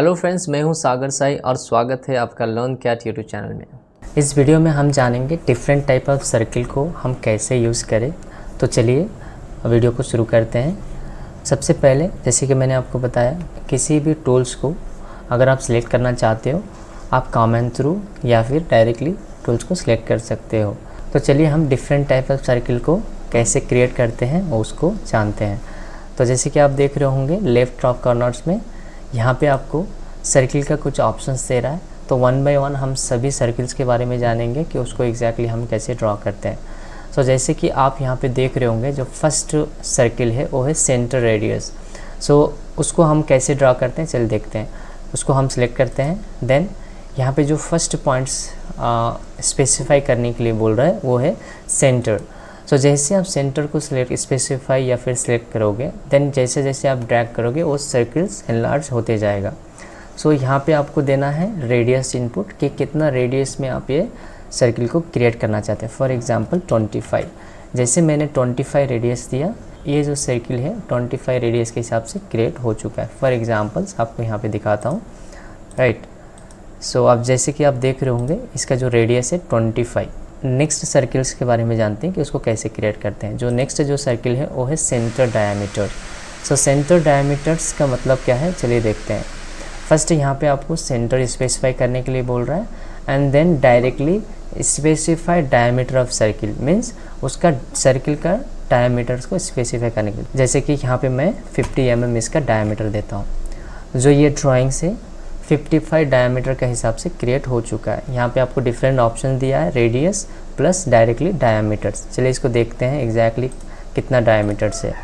Hello friends, मैं हूं सागर साई और स्वागत है आपका लर्न कैट यूट्यूब चैनल में। इस वीडियो में हम जानेंगे डिफरेंट टाइप ऑफ सर्किल को हम कैसे यूज़ करें। तो चलिए वीडियो को शुरू करते हैं। सबसे पहले जैसे कि मैंने आपको बताया, किसी भी टूल्स को अगर आप सिलेक्ट करना चाहते हो, आप कमेंट थ्रू या फिर डायरेक्टली टूल्स को सिलेक्ट कर सकते हो। तो चलिए हम डिफरेंट टाइप ऑफ सर्किल को कैसे क्रिएट करते हैं उसको जानते हैं। तो जैसे कि आप देख रहे होंगे लेफ़्ट टॉप कॉर्नर्स में यहाँ पे आपको सर्किल का कुछ ऑप्शंस दे रहा है। तो वन बाय वन हम सभी सर्किल्स के बारे में जानेंगे कि उसको एग्जैक्टली हम कैसे ड्रॉ करते हैं। तो जैसे कि आप यहाँ पे देख रहे होंगे, जो फर्स्ट सर्किल है वो है सेंटर रेडियस। सो उसको हम कैसे ड्रॉ करते हैं चलिए देखते हैं। उसको हम सिलेक्ट करते हैं। देन यहाँ पे जो फर्स्ट पॉइंट्स स्पेसिफाई करने के लिए बोल रहा है वो है सेंटर। सो जैसे आप सेंटर को सिलेक्ट स्पेसिफाई या फिर सिलेक्ट करोगे, देन जैसे जैसे आप ड्रैग करोगे वो सर्किल्स एनलार्ज होते जाएगा। सो यहाँ पे आपको देना है रेडियस इनपुट कि कितना रेडियस में आप ये सर्किल को क्रिएट करना चाहते हैं। For example 25। जैसे मैंने 25 रेडियस दिया, ये जो सर्किल है 25 रेडियस के हिसाब से क्रिएट हो चुका है। फॉर एग्जांपल्स आपको यहाँ पे दिखाता हूँ, राइट। सो अब जैसे कि आप देख रहे होंगे इसका जो रेडियस है 25। नेक्स्ट सर्किल्स के बारे में जानते हैं कि उसको कैसे क्रिएट करते हैं। जो नेक्स्ट जो सर्किल है वो है centre diameter. So centre diameters का मतलब क्या है चलिए देखते हैं। फर्स्ट यहाँ पे आपको सेंटर स्पेसिफाई करने के लिए बोल रहा है, and then directly specify diameter of circle, means उसका सर्किल का डायमीटर्स को स्पेसिफाई करने के लिए। जैसे कि यहाँ पे मैं 50 mm इसका डायमीटर देता हूँ। जो ये ड्राइंग से 55 डायमीटर का हिसाब से क्रिएट हो चुका है। यहाँ पे आपको डिफरेंट ऑप्शन दिया है, रेडियस प्लस डायरेक्टली डायमीटर्स। चलिए इसको देखते हैं एग्जैक्टली कितना डायमीटर्स है।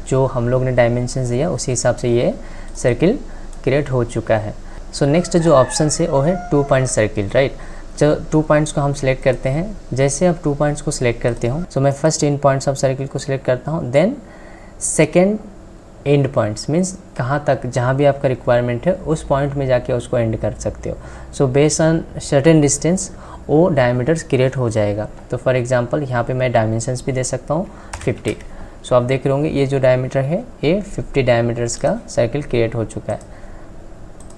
जो हम लोग ने डायमेंशन दिया उसी हिसाब से ये सर्किल क्रिएट हो चुका है। सो नेक्स्ट जो ऑप्शन है वो है 2 पॉइंट सर्किल, राइट। जो 2 पॉइंट्स को हम सिलेक्ट करते हैं, जैसे आप 2 पॉइंट्स को सिलेक्ट करते हो, सो मैं first end points of circle को सिलेक्ट करता हूँ, then second end points, means कहाँ तक जहाँ भी आपका रिक्वायरमेंट है उस पॉइंट में जाके उसको एंड कर सकते हो। So based on certain distance वो डायमीटर्स क्रिएट हो जाएगा। तो फॉर एग्जांपल यहाँ पे मैं डायमेंशंस भी दे सकता हूँ 50। सो आप देख रहे होंगे ये जो डायमीटर है ये 50 डायमीटर्स का सर्किल क्रिएट हो चुका है,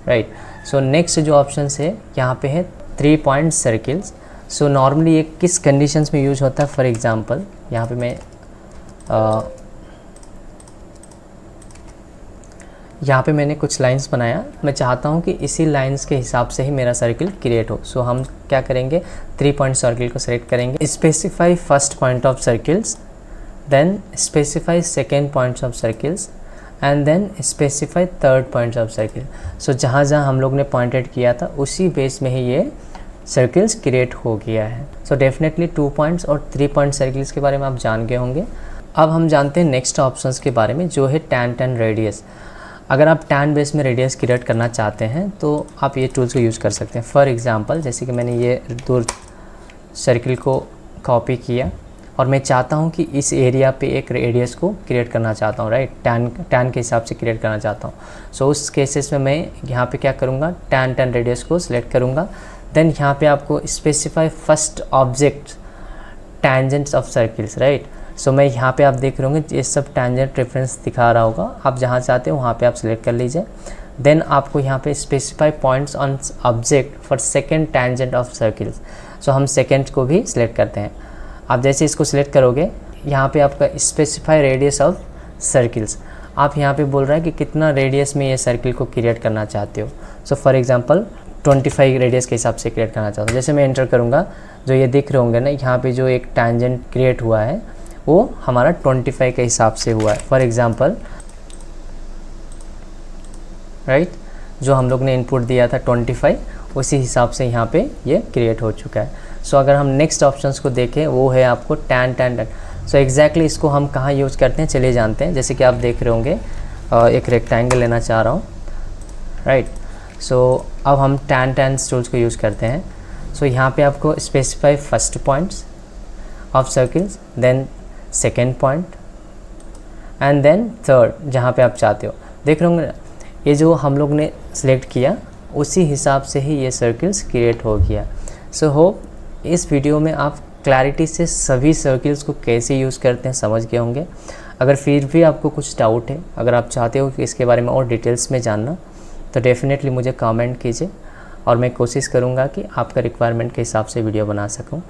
राइट। सो नेक्स्ट जो ऑप्शन है यहाँ पे है 3 पॉइंट सर्किल्स। सो नॉर्मली ये किस कंडीशंस में यूज होता है, फॉर एग्जांपल यहाँ पे मैं यहाँ पे मैंने कुछ लाइंस बनाया। मैं चाहता हूँ कि इसी लाइंस के हिसाब से ही मेरा सर्किल क्रिएट हो। सो हम क्या करेंगे, 3 पॉइंट सर्किल को सेलेक्ट करेंगे, specify first point of circles, then specify second points of circles and then specify third points of circle। so जहाँ जहाँ हम लोग ने पॉइंटेड किया था उसी बेस में ही ये सर्किल्स क्रिएट हो गया है। सो डेफिनेटली 2 पॉइंट्स और 3 पॉइंट सर्किल्स के बारे में आप जान गए होंगे। अब हम जानते हैं नेक्स्ट ऑप्शंस के बारे में, जो है tan रेडियस। अगर आप tan बेस में रेडियस क्रिएट करना चाहते हैं तो आप ये टूल्स को यूज़ कर सकते हैं। फॉर एग्जाम्पल जैसे कि मैंने ये 2 सर्किल को कॉपी किया और मैं चाहता हूँ कि इस एरिया पे एक रेडियस को क्रिएट करना चाहता हूँ, राइट। tan के हिसाब से क्रिएट करना चाहता हूँ। सो उस केसेस में मैं यहाँ पे क्या करूँगा, tan रेडियस को सिलेक्ट करूँगा। देन यहाँ पे आपको specify first object tangents of circles, right. So मैं यहाँ पे आप देख रहे होंगे ये सब टेंजेंट रेफरेंस दिखा रहा होगा। आप जहाँ चाहते हो वहाँ पे आप सिलेक्ट कर लीजिए। देन आपको यहाँ पे specify points on object for second tangent of circles. So हम सेकेंड को भी सिलेक्ट करते हैं। आप जैसे इसको सिलेक्ट करोगे, यहाँ पे आपका स्पेसिफाई रेडियस ऑफ सर्किल्स, आप यहाँ पे बोल रहा है कि कितना रेडियस में ये सर्किल को क्रिएट करना चाहते हो। सो फॉर एग्जांपल 25 रेडियस के हिसाब से क्रिएट करना चाहता हूँ। जैसे मैं एंटर करूँगा, जो ये दिख रहे होंगे ना, यहाँ पे जो एक टैंजेंट क्रिएट हुआ है वो हमारा 25 के हिसाब से हुआ है। फॉर एग्जाम्पल, राइट, जो हम लोग ने इनपुट दिया था 25, उसी हिसाब से यहाँ पे ये क्रिएट हो चुका है। सो अगर हम नेक्स्ट ऑप्शंस को देखें, वो है आपको tan। सो एग्जैक्टली इसको हम कहाँ यूज़ करते हैं चलिए जानते हैं। जैसे कि आप देख रहे होंगे एक रेक्टेंगल लेना चाह रहा हूँ, राइट। सो अब हम tan टूल्स को यूज़ करते हैं। सो यहाँ पे आपको specify first points of circles, then second point and then third, जहाँ पे आप चाहते हो। देख रहे होंगे ये जो हम लोग ने सिलेक्ट किया उसी हिसाब से ही ये सर्किल्स क्रिएट हो गया। सो होप इस वीडियो में आप क्लैरिटी से सभी सर्किल्स को कैसे यूज़ करते हैं समझ गए होंगे। अगर फिर भी आपको कुछ डाउट है, अगर आप चाहते हो कि इसके बारे में और डिटेल्स में जानना, तो डेफ़िनेटली मुझे कमेंट कीजिए और मैं कोशिश करूँगा कि आपका रिक्वायरमेंट के हिसाब से वीडियो बना सकूँ।